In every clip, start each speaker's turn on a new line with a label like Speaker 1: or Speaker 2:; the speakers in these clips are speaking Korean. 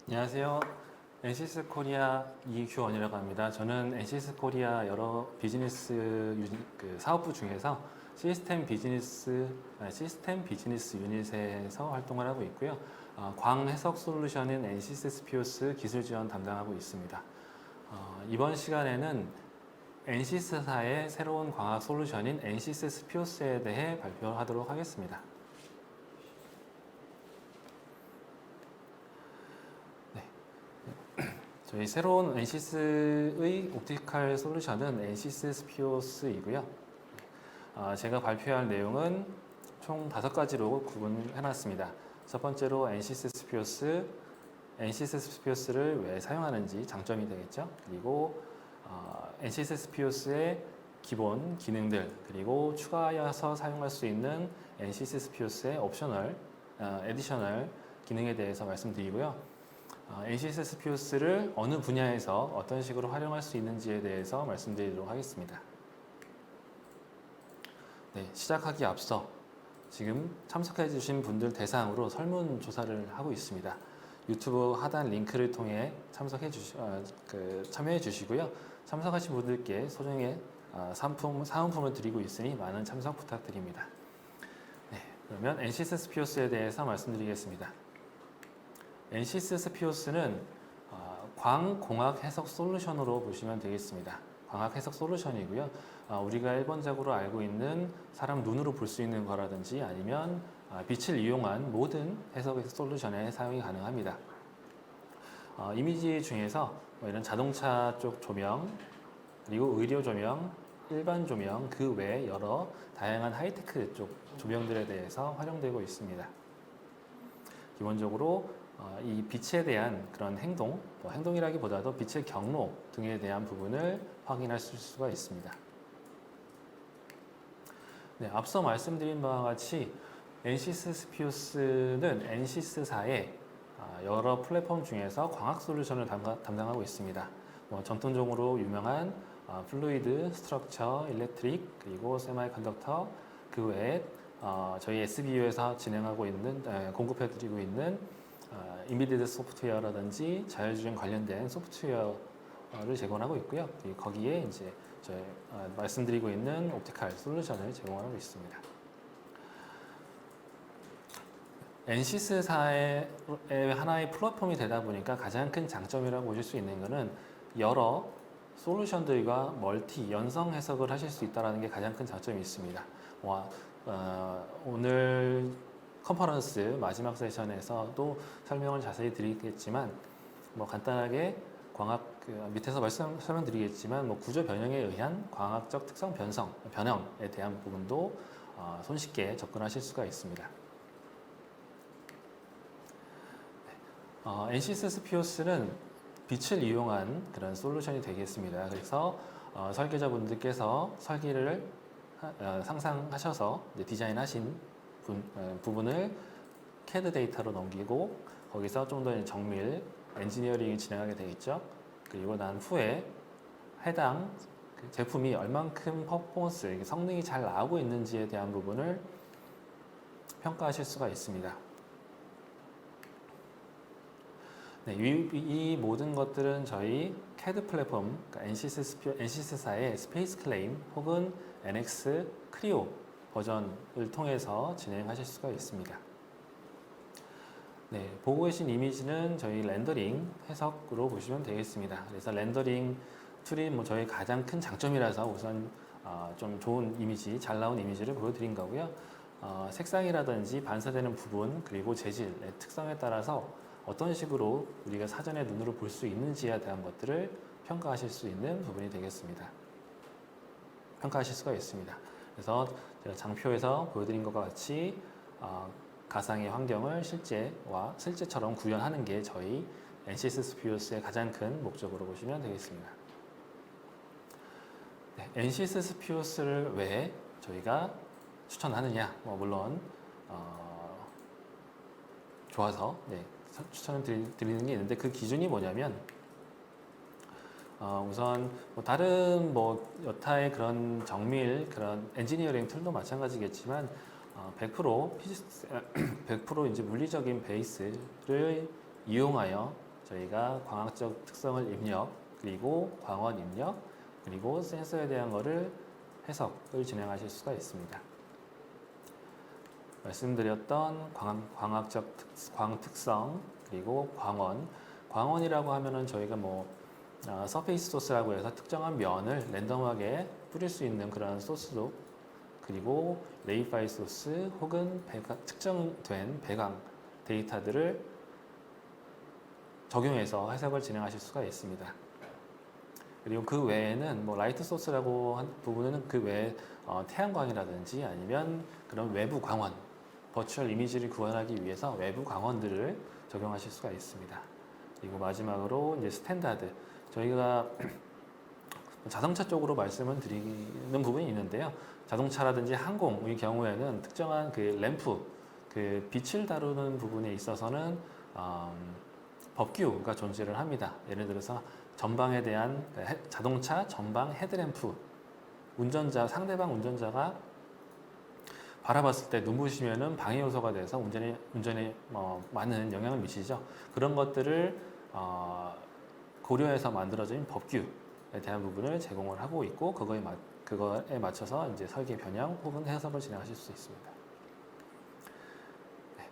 Speaker 1: 안녕하세요. NCS 코리아 이규원이라고 합니다. 저는 NCS 코리아 여러 비즈니스 사업부 중에서 시스템 비즈니스 유닛에서 활동을 하고 있고요. 광해석 솔루션인 NCS 스피오스 기술 지원 담당하고 있습니다. 이번 시간에는 NCS사의 새로운 광학 솔루션인 NCS 스피오스에 대해 발표하도록 하겠습니다. 저희 새로운 NCS의 옵티컬 솔루션은 NCS 스피오스이고요. 제가 발표할 내용은 총 5가지로 구분해놨습니다. 첫 번째로 NCS 스피오스를 왜 사용하는지 장점이 되겠죠. 그리고 NCS 스피오스의 기본 기능들, 그리고 추가해서 사용할 수 있는 NCS 스피오스의 에디셔널 기능에 대해서 말씀드리고요. NCS 스피오스를 어느 분야에서 어떤 식으로 활용할 수 있는지에 대해서 말씀드리도록 하겠습니다. 네, 시작하기 앞서 지금 참석해 주신 분들 대상으로 설문조사를 하고 있습니다. 유튜브 하단 링크를 통해 참여해 주시고요. 참석하신 분들께 소정의 사은품을 드리고 있으니 많은 참석 부탁드립니다. 네, 그러면 NCS 스피오스에 대해서 말씀드리겠습니다. NCS 스피오스는 광공학 해석 솔루션으로 보시면 되겠습니다. 광학 해석 솔루션이고요. 우리가 일반적으로 알고 있는 사람 눈으로 볼 수 있는 거라든지 아니면 빛을 이용한 모든 해석 솔루션에 사용이 가능합니다. 이미지 중에서 이런 자동차 쪽 조명, 그리고 의료 조명, 일반 조명, 그 외에 여러 다양한 하이테크 쪽 조명들에 대해서 활용되고 있습니다. 기본적으로 이 빛에 대한 그런 행동이라기보다도 빛의 경로 등에 대한 부분을 확인할 수가 있습니다. 네, 앞서 말씀드린 바와 같이 NCS 스피오스는 NCS사의 여러 플랫폼 중에서 광학 솔루션을 담당하고 있습니다. 전통적으로 유명한 플루이드, 스트럭처, 일렉트릭, 그리고 세마이컨덕터, 그 외에 저희 SBU에서 공급해드리고 있는 인비디드 소프트웨어라든지 자율주행 관련된 소프트웨어를 제공하고 있고요. 거기에 이제 말씀드리고 있는 옵티컬 솔루션을 제공하고 있습니다. NCS사의 하나의 플랫폼이 되다 보니까 가장 큰 장점이라고 보실 수 있는 것은 여러 솔루션들과 연성 해석을 하실 수 있다는 게 가장 큰 장점이 있습니다. 오늘 컨퍼런스 마지막 세션에서도 설명을 자세히 드리겠지만 간단하게 밑에서 설명드리겠지만 구조 변형에 의한 광학적 특성 변형에 대한 부분도 손쉽게 접근하실 수가 있습니다. NCS 스피오스는 빛을 이용한 그런 솔루션이 되겠습니다. 그래서 설계자분들께서 설계를 상상하셔서 디자인하신 부분을 CAD 데이터로 넘기고 거기서 좀 더 정밀 엔지니어링을 진행하게 되겠죠. 그리고 난 후에 해당 제품이 얼만큼 퍼포먼스, 성능이 잘 나오고 있는지에 대한 부분을 평가하실 수가 있습니다. 네, 이 모든 것들은 저희 CAD 플랫폼, NCS사의 스페이스 클레임 혹은 NX 크리오 버전을 통해서 진행하실 수가 있습니다. 네, 보고 계신 이미지는 저희 렌더링 해석으로 보시면 되겠습니다. 그래서 렌더링 툴이 저희 가장 큰 장점이라서 우선 좀 좋은 이미지, 잘 나온 이미지를 보여드린 거고요. 색상이라든지 반사되는 부분, 그리고 재질의 특성에 따라서 어떤 식으로 우리가 사전에 눈으로 볼 수 있는지에 대한 것들을 평가하실 수 있는 부분이 되겠습니다. 평가하실 수가 있습니다. 그래서 제가 장표에서 보여드린 것과 같이 가상의 환경을 실제처럼 구현하는 게 저희 NCS 스피오스의 가장 큰 목적으로 보시면 되겠습니다. 네, NCS 스피오스를 왜 저희가 추천하느냐? 물론 좋아서 추천을 드리는 게 있는데 그 기준이 뭐냐면 우선 다른 여타의 그런 그런 엔지니어링 툴도 마찬가지겠지만 100% 이제 물리적인 베이스를 이용하여 저희가 광학적 특성을 입력, 그리고 광원 입력, 그리고 센서에 대한 거를 해석을 진행하실 수가 있습니다. 말씀드렸던 광특성, 그리고 광원이라고 하면은 저희가 서페이스 소스라고 해서 특정한 면을 랜덤하게 뿌릴 수 있는 그런 소스도, 그리고 레이파이 소스 혹은 특정된 배강 데이터들을 적용해서 해석을 진행하실 수가 있습니다. 그리고 그 외에는 라이트 소스라고 한 부분은 그 외에 태양광이라든지 아니면 그런 외부 광원, 버추얼 이미지를 구현하기 위해서 외부 광원들을 적용하실 수가 있습니다. 그리고 마지막으로 이제 스탠다드, 저희가 자동차 쪽으로 말씀을 드리는 부분이 있는데요. 자동차라든지 항공의 경우에는 특정한 그 램프, 그 빛을 다루는 부분에 있어서는 법규가 존재를 합니다. 예를 들어서 전방에 대한 자동차 전방 헤드램프, 상대방 운전자가 바라봤을 때 눈부시면은 방해 요소가 돼서 운전에 많은 영향을 미치죠. 그런 것들을 고려해서 만들어진 법규에 대한 부분을 제공을 하고 있고, 그거에 맞춰서 이제 설계 변형 혹은 해석을 진행하실 수 있습니다. 네.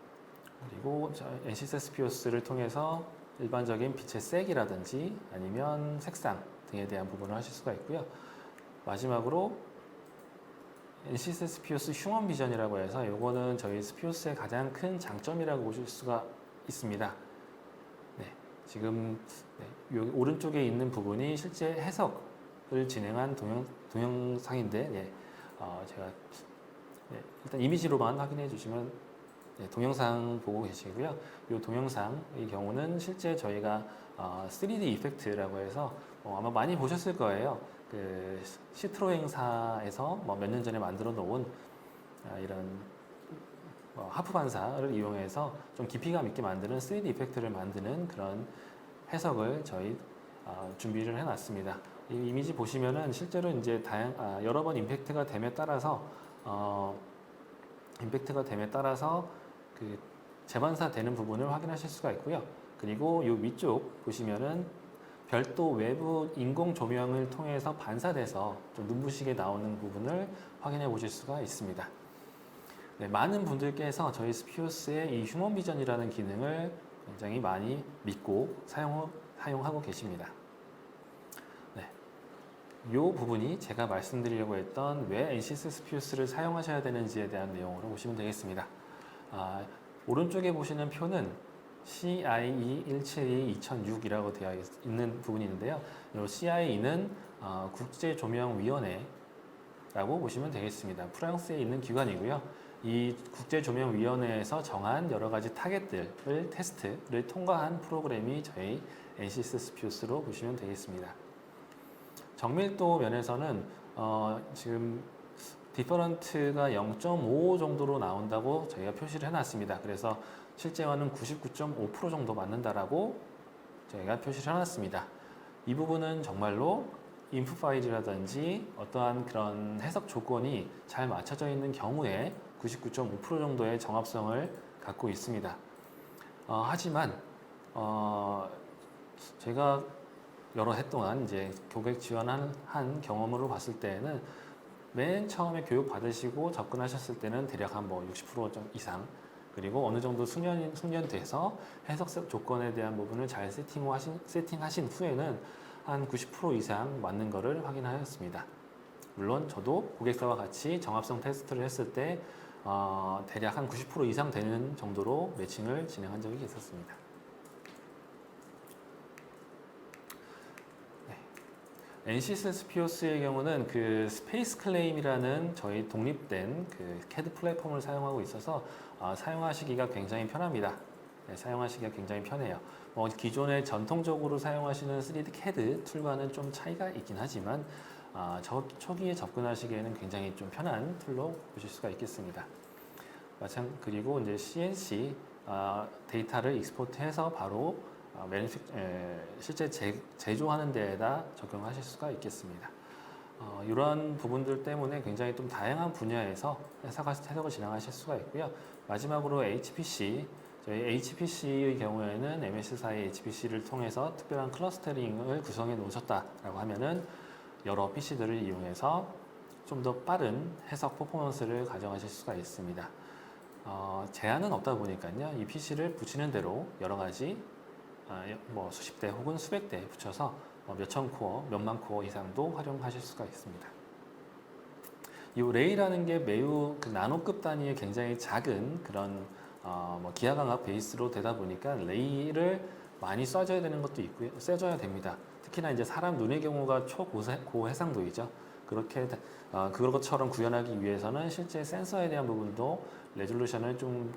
Speaker 1: 그리고 NCSPOS를 통해서 일반적인 빛의 색이라든지 아니면 색상 등에 대한 부분을 하실 수가 있고요. 마지막으로 NCS 스피오스 휴먼 비전이라고 해서 이거는 저희 스피오스의 가장 큰 장점이라고 보실 수가 있습니다. 네, 지금 오른쪽에 있는 부분이 실제 해석을 진행한 동영상인데, 제가 일단 이미지로만 확인해 주시면 동영상 보고 계시고요. 이 동영상의 경우는 실제 저희가 3D 이펙트라고 해서 아마 많이 보셨을 거예요. 그 시트로 행사에서 몇 년 전에 만들어 놓은 이런 하프 반사를 이용해서 좀 깊이감 있게 만드는 3D 이펙트를 만드는 그런 해석을 저희 준비를 해놨습니다. 이 이미지 보시면은 실제로 이제 여러 번 임팩트가 됨에 따라서 그 재반사되는 부분을 확인하실 수가 있고요. 그리고 이 위쪽 보시면은 별도 외부 인공 조명을 통해서 반사돼서 좀 눈부시게 나오는 부분을 확인해 보실 수가 있습니다. 네, 많은 분들께서 저희 스피오스의 이 휴먼 비전이라는 기능을 굉장히 많이 믿고 사용하고 계십니다. 네, 이 부분이 제가 말씀드리려고 했던 왜 NCS 스피오스를 사용하셔야 되는지에 대한 내용으로 보시면 되겠습니다. 오른쪽에 보시는 표는 CIE 172-2006이라고 되어 있는 부분이 있는데요. 이 CIE는 국제조명위원회라고 보시면 되겠습니다. 프랑스에 있는 기관이고요. 이 국제조명위원회에서 정한 여러 가지 타겟들을 테스트를 통과한 프로그램이 저희 NCS 스피오스로 보시면 되겠습니다. 정밀도 면에서는 지금 디퍼런트가 0.5 정도로 나온다고 저희가 표시를 해놨습니다. 그래서 실제와는 99.5% 정도 맞는다라고 저희가 표시를 해놨습니다. 이 부분은 정말로 인프 파일이라든지 어떠한 그런 해석 조건이 잘 맞춰져 있는 경우에 99.5% 정도의 정합성을 갖고 있습니다. 하지만 제가 여러 해 동안 이제 고객 지원한 경험으로 봤을 때에는 맨 처음에 교육 받으시고 접근하셨을 때는 대략 한 60% 이상, 그리고 어느 정도 숙련돼서 해석 조건에 대한 부분을 잘 세팅하신 후에는 한 90% 이상 맞는 거를 확인하였습니다. 물론 저도 고객사와 같이 정합성 테스트를 했을 때 대략 한 90% 이상 되는 정도로 매칭을 진행한 적이 있었습니다. NCS 스피오스의 경우는 그 스페이스 클레임이라는 저희 독립된 그 CAD 플랫폼을 사용하고 있어서 사용하시기가 굉장히 편합니다. 네, 사용하시기가 굉장히 편해요. 기존에 전통적으로 사용하시는 3D CAD 툴과는 좀 차이가 있긴 하지만 초기에 접근하시기에는 굉장히 좀 편한 툴로 보실 수가 있겠습니다. 그리고 이제 CNC 데이터를 익스포트해서 바로 실제 제조하는 데에다 적용하실 수가 있겠습니다. 이러한 부분들 때문에 굉장히 좀 다양한 분야에서 해석을 진행하실 수가 있고요. 마지막으로 HPC, 저희 HPC의 경우에는 MS사의 HPC를 통해서 특별한 클러스터링을 구성해 놓으셨다라고 하면은 여러 PC들을 이용해서 좀 더 빠른 해석 퍼포먼스를 가져가실 수가 있습니다. 제한은 없다 보니까요, 이 PC를 붙이는 대로 여러 가지 뭐 수십 대 혹은 수백 대 붙여서 몇천 코어, 몇만 코어 이상도 활용하실 수가 있습니다. 이 레이라는 게 매우 그 나노급 단위의 굉장히 작은 그런 뭐 기하강압 베이스로 되다 보니까 레이를 많이 쏴줘야 되는 것도 있고요, 쏴줘야 됩니다. 특히나 이제 사람 눈의 경우가 초고해상도이죠. 그것처럼 구현하기 위해서는 실제 센서에 대한 부분도 레졸루션을 좀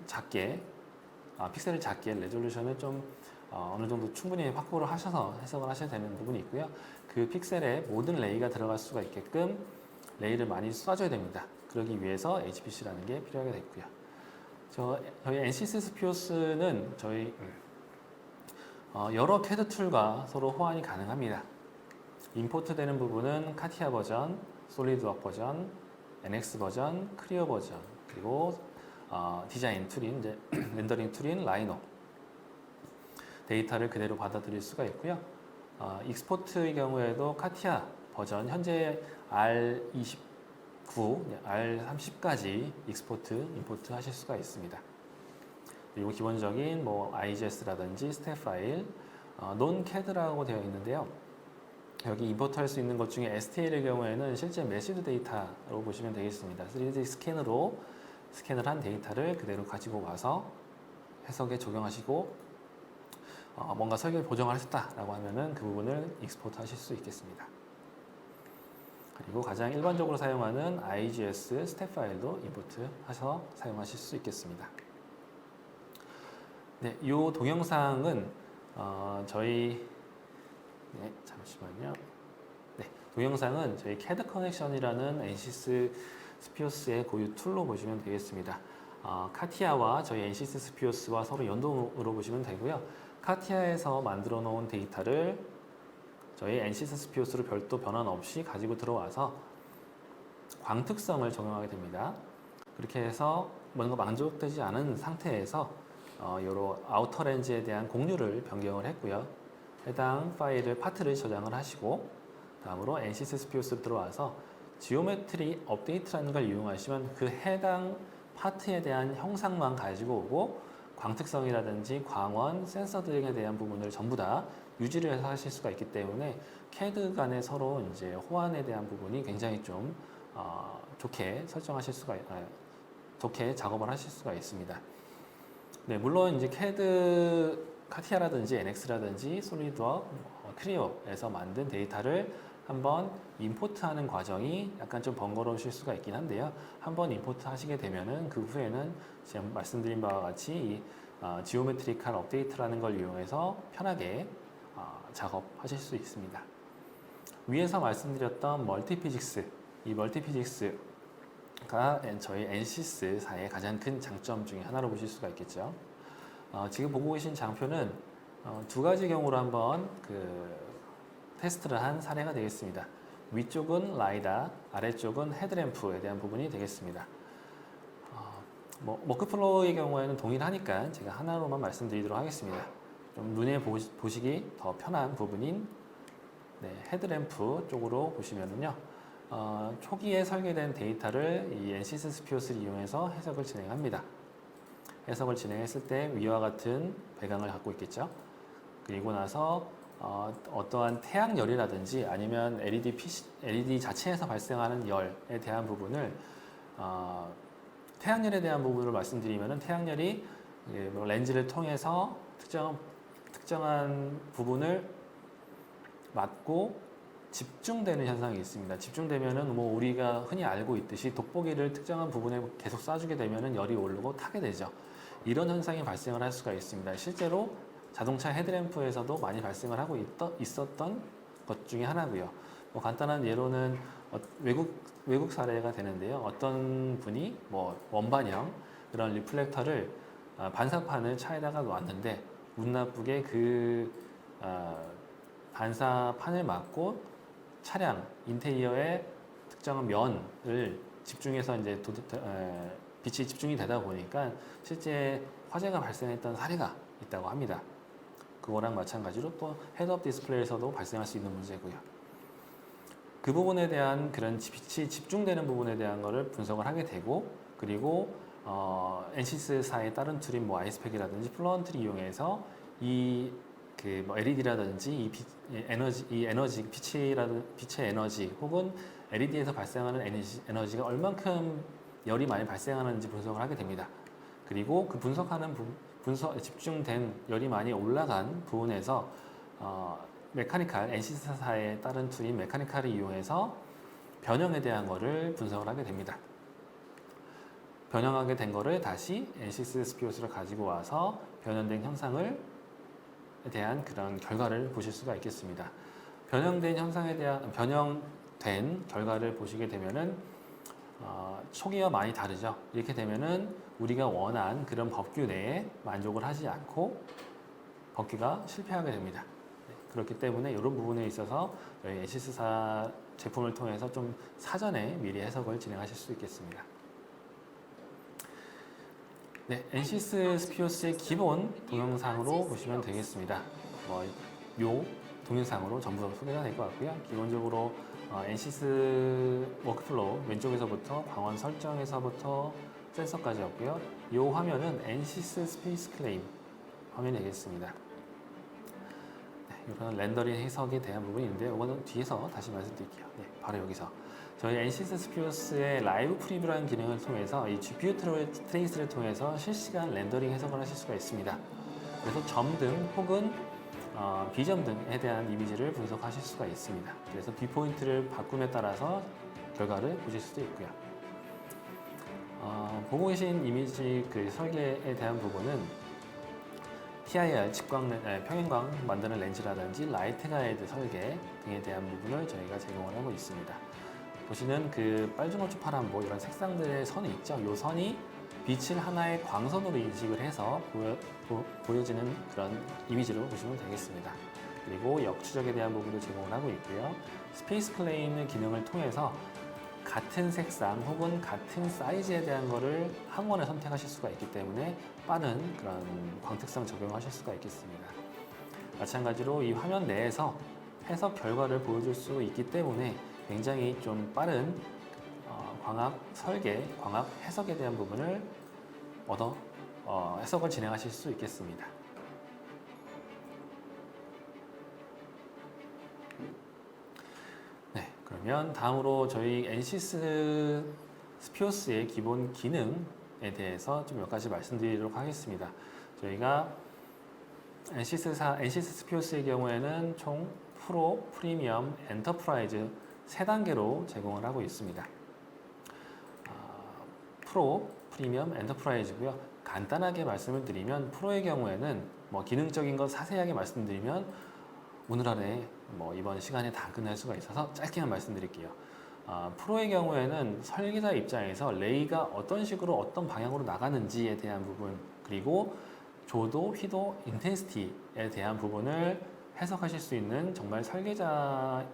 Speaker 1: 작게, 픽셀을 작게 레졸루션을 좀 어느 정도 충분히 확보를 하셔서 해석을 하셔야 되는 부분이 있고요. 그 픽셀에 모든 레이가 들어갈 수가 있게끔 레이를 많이 쏴줘야 됩니다. 그러기 위해서 HPC라는 게 필요하게 됐고요. 저희 NCS 스피오스는 저희 여러 CAD 툴과 서로 호환이 가능합니다. 임포트 되는 부분은 카티아 버전, 솔리드웍 버전, NX 버전, 크리어 버전, 그리고 디자인 툴인 이제 렌더링 툴인 라이노 데이터를 그대로 받아들일 수가 있고요. 익스포트의 경우에도 카티아 버전 현재 R29, R30까지 익스포트, 임포트 하실 수가 있습니다. 그리고 기본적인 뭐 IGS라든지 스텝 파일, 논CAD라고 되어 있는데요. 여기 임포트 할 수 있는 것 중에 STL의 경우에는 실제 메시드 데이터로 보시면 되겠습니다. 3D 스캔으로 스캔을 한 데이터를 그대로 가지고 와서 해석에 적용하시고 뭔가 설계를 보정하셨다라고 하면은 그 부분을 익스포트 하실 수 있겠습니다. 그리고 가장 일반적으로 사용하는 IGS 스텝 파일도 임포트 해서 사용하실 수 있겠습니다. 네, 이 동영상은 잠시만요. 네, 동영상은 저희 CAD 커넥션이라는 NCS 스피오스의 고유 툴로 보시면 되겠습니다. 카티아와 저희 NCS 스피오스와 서로 연동으로 보시면 되고요. 카티아에서 만들어 놓은 데이터를 저희 NCS 스피오스로 별도 변환 없이 가지고 들어와서 광특성을 적용하게 됩니다. 그렇게 해서 뭔가 만족되지 않은 상태에서 여러 아우터 렌즈에 대한 공유를 변경을 했고요. 해당 파일을 파트를 저장을 하시고 다음으로 NCS 스피오스로 들어와서 지오메트리 업데이트라는 걸 이용하시면 그 해당 파트에 대한 형상만 가지고 오고 광특성이라든지 광원, 센서 등에 대한 부분을 전부 다 유지를 해서 하실 수가 있기 때문에 CAD 간의 서로 이제 호환에 대한 부분이 굉장히 좀 좋게 좋게 작업을 하실 수가 있습니다. 네, 물론 이제 CAD 카티아라든지 NX라든지 솔리드웍, 크리오에서 만든 데이터를 한번 임포트하는 과정이 약간 좀 번거로우실 수가 있긴 한데요. 한번 임포트 하시게 되면은 그 후에는 지금 말씀드린 바와 같이 이 지오메트리컬 업데이트라는 걸 이용해서 편하게 작업하실 수 있습니다. 위에서 말씀드렸던 멀티피직스, 이 멀티피직스가 저희 NCS사의 가장 큰 장점 중에 하나로 보실 수가 있겠죠. 지금 보고 계신 장표는 두 가지 경우로 한번 테스트를 한 사례가 되겠습니다. 위쪽은 라이다, 아래쪽은 헤드램프에 대한 부분이 되겠습니다. 워크플로우의 경우에는 동일하니까 제가 하나로만 말씀드리도록 하겠습니다. 좀 눈에 보시기 더 편한 부분인 헤드램프 쪽으로 보시면은요, 초기에 설계된 데이터를 이 NCS 스피오스를 이용해서 해석을 진행합니다. 해석을 진행했을 때 위와 같은 배경을 갖고 있겠죠. 그리고 나서 어떠한 태양열이라든지 아니면 LED 자체에서 발생하는 열에 대한 부분을 태양열에 대한 부분을 말씀드리면은 태양열이 렌즈를 통해서 특정한 부분을 맞고 집중되는 현상이 있습니다. 집중되면은 뭐 우리가 흔히 알고 있듯이 돋보기를 특정한 부분에 계속 쏴주게 되면은 열이 오르고 타게 되죠. 이런 현상이 발생을 할 수가 있습니다. 실제로 자동차 헤드램프에서도 많이 발생을 하고 있었던 것 중에 하나고요. 뭐 간단한 예로는 외국 사례가 되는데요. 어떤 분이 뭐 원반형 그런 리플렉터를 반사판을 차에다가 놨는데 운 나쁘게 그 반사판을 맞고 차량 인테리어의 특정한 면을 집중해서 이제 빛이 집중이 되다 보니까 실제 화재가 발생했던 사례가 있다고 합니다. 그거랑 마찬가지로 또 헤드업 디스플레이에서도 발생할 수 있는 문제고요. 그 부분에 대한 그런 빛이 집중되는 부분에 대한 거를 분석을 하게 되고, 그리고 NCS사의 다른 툴인 뭐 아이스팩이라든지 플러헌트를 이용해서 LED라든지 빛의 에너지 혹은 LED에서 발생하는 에너지가 얼만큼 열이 많이 발생하는지 분석을 하게 됩니다. 그리고 그 집중된 열이 많이 올라간 부분에서 NC사의 다른 툴인 메카니칼을 이용해서 변형에 대한 거를 분석을 하게 됩니다. 변형하게 된 거를 다시 NCS 스피오스를 가지고 와서 변형된 현상을 대한 그런 결과를 보실 수가 있겠습니다. 변형된 결과를 보시게 되면은 초기와 많이 다르죠. 이렇게 되면은 우리가 원한 그런 법규 내에 만족을 하지 않고 법규가 실패하게 됩니다. 그렇기 때문에 이런 부분에 있어서 저희 NCS사 제품을 통해서 좀 사전에 미리 해석을 진행하실 수 있겠습니다. 네, NCS 스피오스의 기본 동영상으로 보시면 되겠습니다. 요 동영상으로 전부 소개가 될 것 같고요. 기본적으로 NCS 워크플로우 왼쪽에서부터 방원 설정에서부터 센서까지였고요. 이 화면은 NCS 스페이스 클레임 화면이 되겠습니다. 네, 이런 렌더링 해석에 대한 부분인데 이거는 뒤에서 다시 말씀드릴게요. 네, 바로 여기서 저희 NCS 스피오스의 라이브 프리뷰라는 기능을 통해서 이 GPU 트레이스를 통해서 실시간 렌더링 해석을 하실 수가 있습니다. 그래서 점등 혹은 비점 등에 대한 이미지를 분석하실 수가 있습니다. 그래서 뷰포인트를 바꿈에 따라서 결과를 보실 수도 있고요. 보고 계신 이미지 그 설계에 대한 부분은 TIR 평행광 만드는 렌즈라든지 라이트 가이드 설계 등에 대한 부분을 저희가 제공을 하고 있습니다. 보시는 그 빨주노초 파란보 이런 색상들의 선이 있죠. 이 선이 빛을 하나의 광선으로 인식을 해서 보여지는 그런 이미지로 보시면 되겠습니다. 그리고 역추적에 대한 부분도 제공을 하고 있고요. 스페이스 클레임 기능을 통해서 같은 색상 혹은 같은 사이즈에 대한 거를 한 번에 선택하실 수가 있기 때문에 빠른 그런 광택성 적용하실 수가 있겠습니다. 마찬가지로 이 화면 내에서 해석 결과를 보여줄 수 있기 때문에 굉장히 좀 빠른 광학 설계, 광학 해석에 대한 부분을 해석을 진행하실 수 있겠습니다. 네, 그러면 다음으로 저희 NCS 스피오스의 기본 기능에 대해서 좀 몇 가지 말씀드리도록 하겠습니다. 저희가 NCS 스피오스의 경우에는 총 프로, 프리미엄, 엔터프라이즈 3단계로 제공을 하고 있습니다. 프로, 프리미엄, 엔터프라이즈고요. 간단하게 말씀을 드리면 프로의 경우에는 기능적인 것 자세하게 말씀드리면 오늘 안에 이번 시간에 다 끝날 수가 있어서 짧게만 말씀드릴게요. 프로의 경우에는 설계자 입장에서 레이가 어떤 식으로 어떤 방향으로 나가는지에 대한 부분, 그리고 조도, 휘도, 인텐시티에 대한 부분을 해석하실 수 있는 정말 설계자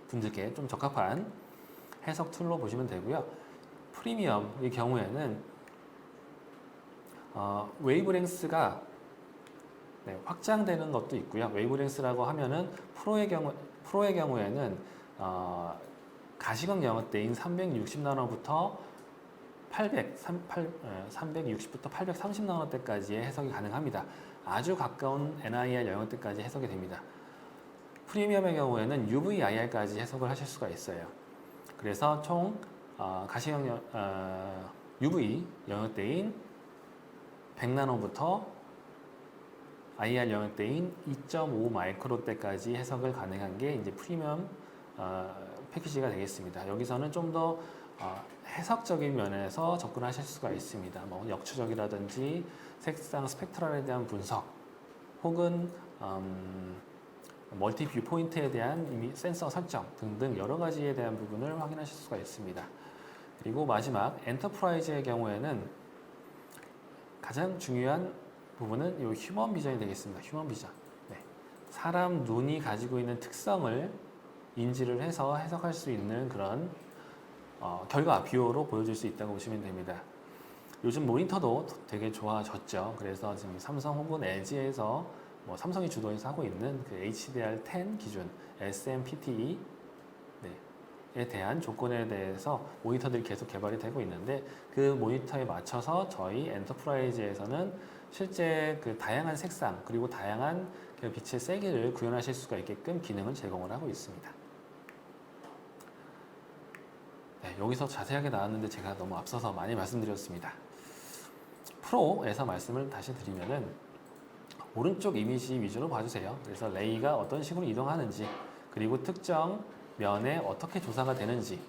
Speaker 1: 분들께 좀 적합한 해석 툴로 보시면 되고요. 프리미엄의 경우에는 웨이브랭스가 확장되는 것도 있고요. 웨이브랭스라고 하면은 프로의 경우에는 가시광 영역대인 360나노부터 360부터 830나노대까지의 해석이 가능합니다. 아주 가까운 NIR 영역대까지 해석이 됩니다. 프리미엄의 경우에는 UV-IR까지 해석을 하실 수가 있어요. 그래서 총 가시광 UV 영역대인 100나노부터 IR 영역대인 2.5 마이크로대까지 해석을 가능한 게 이제 프리미엄 패키지가 되겠습니다. 여기서는 좀 더 해석적인 면에서 접근하실 수가 있습니다. 역추적이라든지 색상 스펙트럴에 대한 분석, 혹은 멀티 뷰 포인트에 대한 센서 설정 등등 여러 가지에 대한 부분을 확인하실 수가 있습니다. 그리고 마지막 엔터프라이즈의 경우에는 가장 중요한 부분은 이 휴먼 비전이 되겠습니다. 휴먼 비전. 사람 눈이 가지고 있는 특성을 인지를 해서 해석할 수 있는 그런 결과 뷰어로 보여줄 수 있다고 보시면 됩니다. 요즘 모니터도 되게 좋아졌죠. 그래서 지금 삼성 혹은 LG에서 뭐 삼성이 주도해서 하고 있는 그 HDR10 기준 SMPTE 에 대한 조건에 대해서 모니터들이 계속 개발이 되고 있는데 그 모니터에 맞춰서 저희 엔터프라이즈에서는 실제 그 다양한 색상 그리고 다양한 그 빛의 세기를 구현하실 수가 있게끔 기능을 제공을 하고 있습니다. 네, 여기서 자세하게 나왔는데 제가 너무 앞서서 많이 말씀드렸습니다. 프로에서 말씀을 다시 드리면은 오른쪽 이미지 위주로 봐주세요. 그래서 레이가 어떤 식으로 이동하는지 그리고 특정 면에 어떻게 조사가 되는지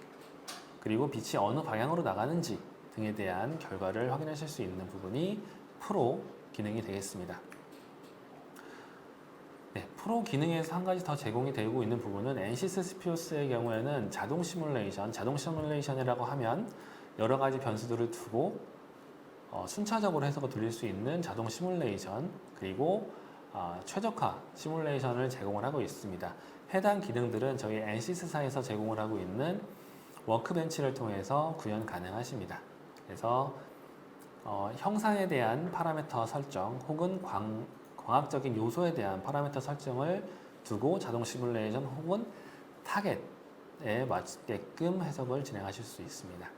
Speaker 1: 그리고 빛이 어느 방향으로 나가는지 등에 대한 결과를 확인하실 수 있는 부분이 프로 기능이 되겠습니다. 네, 프로 기능에서 한 가지 더 제공이 되고 있는 부분은 NCS 스피어스의 경우에는 자동 시뮬레이션이라고 하면 여러 가지 변수들을 두고 순차적으로 해석을 돌릴 수 있는 자동 시뮬레이션 그리고 최적화 시뮬레이션을 제공을 하고 있습니다. 해당 기능들은 저희 NCS사에서 제공을 하고 있는 워크벤치를 통해서 구현 가능하십니다. 그래서 형상에 대한 파라미터 설정 혹은 광학적인 요소에 대한 파라미터 설정을 두고 자동 시뮬레이션 혹은 타겟에 맞게끔 해석을 진행하실 수 있습니다.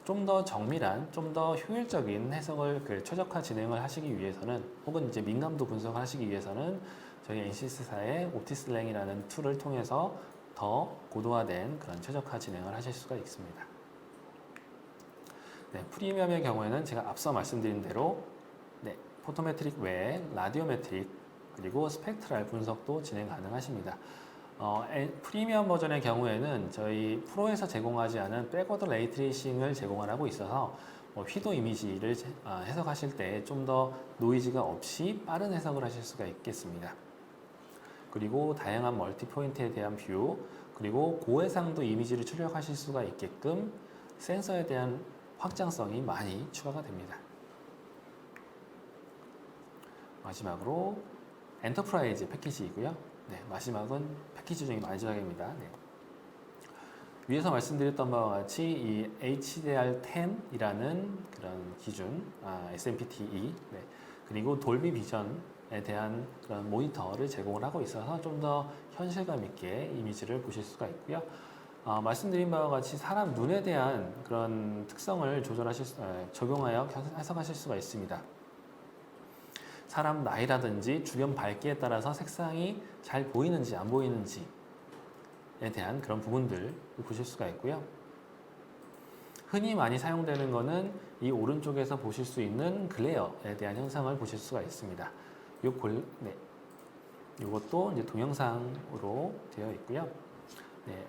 Speaker 1: 좀 더 정밀한, 좀 더 효율적인 해석을 최적화 진행을 하시기 위해서는 혹은 이제 민감도 분석을 하시기 위해서는 저희 NCS사의 옵티스랭이라는 툴을 통해서 더 고도화된 그런 최적화 진행을 하실 수가 있습니다. 네, 프리미엄의 경우에는 제가 앞서 말씀드린 대로 포토메트릭 외에 라디오메트릭 그리고 스펙트럴 분석도 진행 가능하십니다. 프리미엄 버전의 경우에는 저희 프로에서 제공하지 않은 백워드 레이 트레이싱을 제공을 하고 있어서 휘도 이미지를 해석하실 때 좀 더 노이즈가 없이 빠른 해석을 하실 수가 있겠습니다. 그리고 다양한 멀티 포인트에 대한 뷰 그리고 고해상도 이미지를 출력하실 수가 있게끔 센서에 대한 확장성이 많이 추가가 됩니다. 마지막으로 엔터프라이즈 패키지이고요. 네, 마지막은 패키지 중에 마지막입니다. 네. 위에서 말씀드렸던 바와 같이 이 HDR10이라는 그런 기준, SMPTE, 그리고 돌비 비전에 대한 그런 모니터를 제공을 하고 있어서 좀 더 현실감 있게 이미지를 보실 수가 있고요. 말씀드린 바와 같이 사람 눈에 대한 그런 특성을 적용하여 해석하실 수가 있습니다. 사람 나이라든지 주변 밝기에 따라서 색상이 잘 보이는지 안 보이는지에 대한 그런 부분들을 보실 수가 있고요. 흔히 많이 사용되는 것은 이 오른쪽에서 보실 수 있는 글레어에 대한 현상을 보실 수가 있습니다. 이것도 이제 동영상으로 되어 있고요. 네,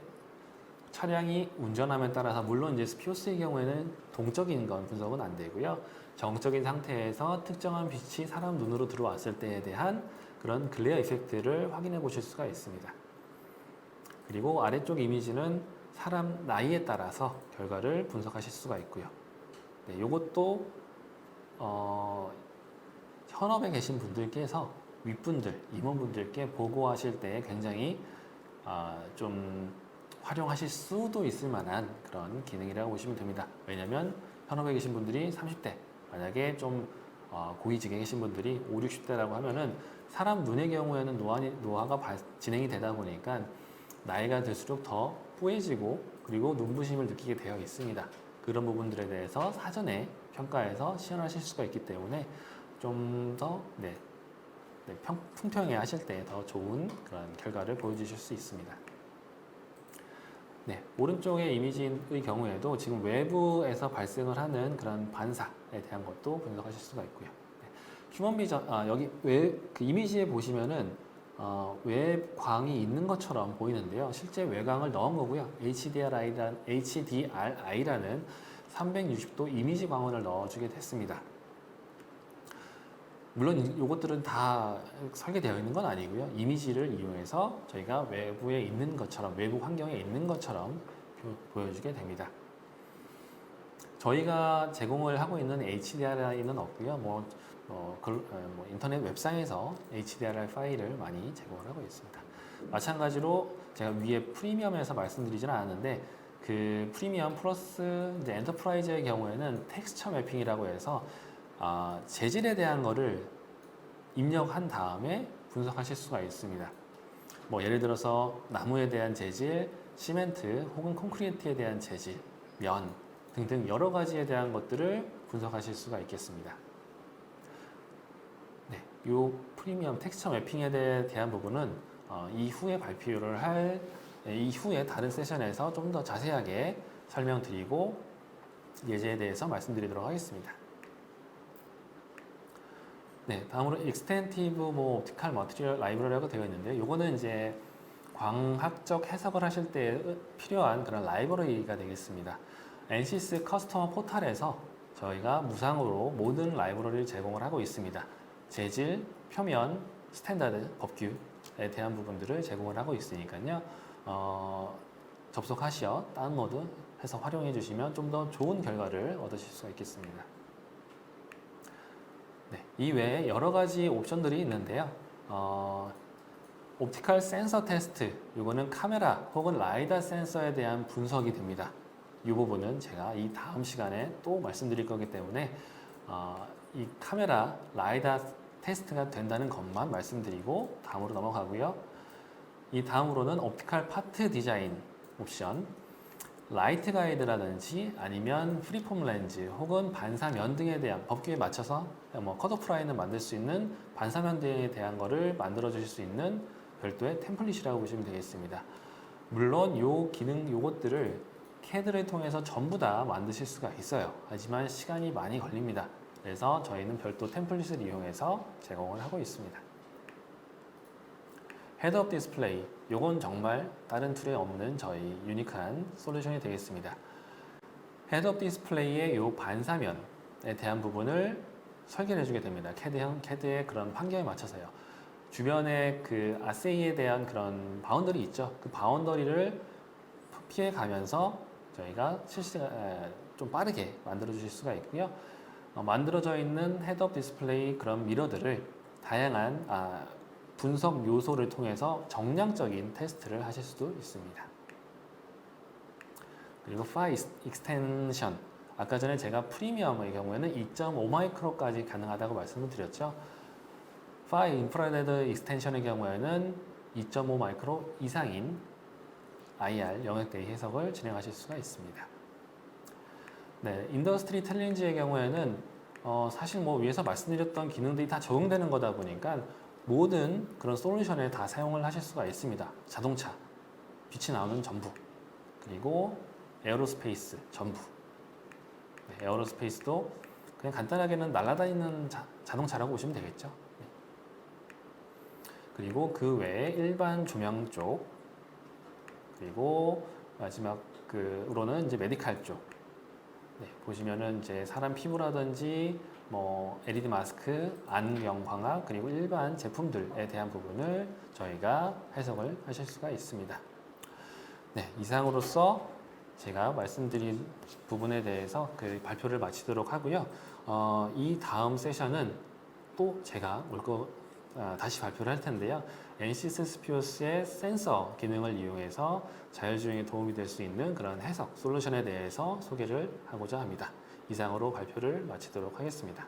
Speaker 1: 차량이 운전함에 따라서 물론 이제 스피오스의 경우에는 동적인 건 분석은 안 되고요. 정적인 상태에서 특정한 빛이 사람 눈으로 들어왔을 때에 대한 그런 글레어 이펙트를 확인해 보실 수가 있습니다. 그리고 아래쪽 이미지는 사람 나이에 따라서 결과를 분석하실 수가 있고요. 네, 이것도 현업에 계신 분들께서 윗분들, 임원분들께 보고하실 때 굉장히 좀 활용하실 수도 있을 만한 그런 기능이라고 보시면 됩니다. 왜냐하면 현업에 계신 분들이 30대, 만약에 좀 고위직에 계신 분들이 5, 60대라고 하면은 사람 눈의 경우에는 노화가 진행이 되다 보니까 나이가 들수록 더 뿌해지고 그리고 눈부심을 느끼게 되어 있습니다. 그런 부분들에 대해서 사전에 평가해서 시연하실 수가 있기 때문에 좀 더 풍평해 하실 때 더 좋은 그런 결과를 보여주실 수 있습니다. 네, 오른쪽의 이미지의 경우에도 지금 외부에서 발생을 하는 그런 반사에 대한 것도 분석하실 수가 있고요. 네, 휴먼 비전, 여기 그 이미지에 보시면은 외광이 있는 것처럼 보이는데요. 실제 외광을 넣은 거고요. HDRI라는 360도 이미지 광원을 넣어주게 됐습니다. 물론 이것들은 다 설계되어 있는 건 아니고요. 이미지를 이용해서 저희가 외부에 있는 것처럼, 외부 환경에 있는 것처럼 보여주게 됩니다. 저희가 제공을 하고 있는 HDRI는 없고요. 인터넷 웹상에서 HDRI 파일을 많이 제공을 하고 있습니다. 마찬가지로 제가 위에 프리미엄에서 말씀드리지는 않았는데 그 프리미엄 플러스 이제 엔터프라이즈의 경우에는 텍스처 매핑이라고 해서 재질에 대한 거를 입력한 다음에 분석하실 수가 있습니다. 뭐 예를 들어서 나무에 대한 재질, 시멘트 혹은 콘크리트에 대한 재질, 면 등등 여러 가지에 대한 것들을 분석하실 수가 있겠습니다. 네, 이 프리미엄 텍스처 매핑에 대한 부분은 이후에 발표를 할 이후에 다른 세션에서 좀 더 자세하게 설명드리고 예제에 대해서 말씀드리도록 하겠습니다. 네, 다음으로 익스텐티브 옵티컬 머티리얼 라이브러리라고 되어 있는데요. 이거는 이제 광학적 해석을 하실 때 필요한 그런 라이브러리가 되겠습니다. NCS 커스터머 포탈에서 저희가 무상으로 모든 라이브러리를 제공을 하고 있습니다. 재질, 표면, 스탠다드, 법규에 대한 부분들을 제공을 하고 있으니까요. 접속하시어 다운로드 해서 활용해 주시면 좀 더 좋은 결과를 얻으실 수가 있겠습니다. 네, 이외에 여러 가지 옵션들이 있는데요. 옵티컬 센서 테스트, 이거는 카메라 혹은 라이다 센서에 대한 분석이 됩니다. 이 부분은 제가 이 다음 시간에 또 말씀드릴 거기 때문에 이 카메라, 라이다 테스트가 된다는 것만 말씀드리고 다음으로 넘어가고요. 이 다음으로는 옵티컬 파트 디자인 옵션, 라이트 가이드라든지 아니면 프리폼 렌즈 혹은 반사면 등에 대한 법규에 맞춰서 컷오프 라인을 만들 수 있는 반사면 등에 대한 거를 만들어 주실 수 있는 별도의 템플릿이라고 보시면 되겠습니다. 물론 요 기능 요것들을 CAD를 통해서 전부 다 만드실 수가 있어요. 하지만 시간이 많이 걸립니다. 그래서 저희는 별도 템플릿을 이용해서 제공을 하고 있습니다. 헤드업 디스플레이, 요건 정말 다른 툴에 없는 저희 유니크한 솔루션이 되겠습니다. 헤드업 디스플레이의 요 반사면에 대한 부분을 설계를 해주게 됩니다. CAD의 그런 환경에 맞춰서요. 주변에 그 아세이에 대한 그런 바운더리 있죠. 그 바운더리를 피해 가면서 저희가 좀 빠르게 만들어 주실 수가 있고요. 만들어져 있는 헤드업 디스플레이 그런 미러들을 다양한 분석 요소를 통해서 정량적인 테스트를 하실 수도 있습니다. 그리고 파이 익스텐션, 아까 전에 제가 프리미엄의 경우에는 2.5 마이크로까지 가능하다고 말씀을 드렸죠. 파이 인프라레드 익스텐션의 경우에는 2.5 마이크로 이상인 IR 영역대의 해석을 진행하실 수가 있습니다. 네, 인더스트리 챌린지의 경우에는 사실 위에서 말씀드렸던 기능들이 다 적용되는 거다 보니까 모든 그런 솔루션에 다 사용을 하실 수가 있습니다. 자동차, 빛이 나오는 전부, 그리고 에어로스페이스 전부. 네, 에어로스페이스도 그냥 간단하게는 날아다니는 자동차라고 보시면 되겠죠. 네. 그리고 그 외에 일반 조명 쪽, 그리고 마지막으로는 이제 메디칼 쪽. 네, 보시면은 이제 사람 피부라든지 LED 마스크, 안경 광학 그리고 일반 제품들에 대한 부분을 저희가 해석을 하실 수가 있습니다. 네, 이상으로서 제가 말씀드린 부분에 대해서 그 발표를 마치도록 하고요. 이 다음 세션은 또 제가 다시 발표를 할 텐데요. NCS 스피어스의 센서 기능을 이용해서 자율주행에 도움이 될 수 있는 그런 해석 솔루션에 대해서 소개를 하고자 합니다. 이상으로 발표를 마치도록 하겠습니다.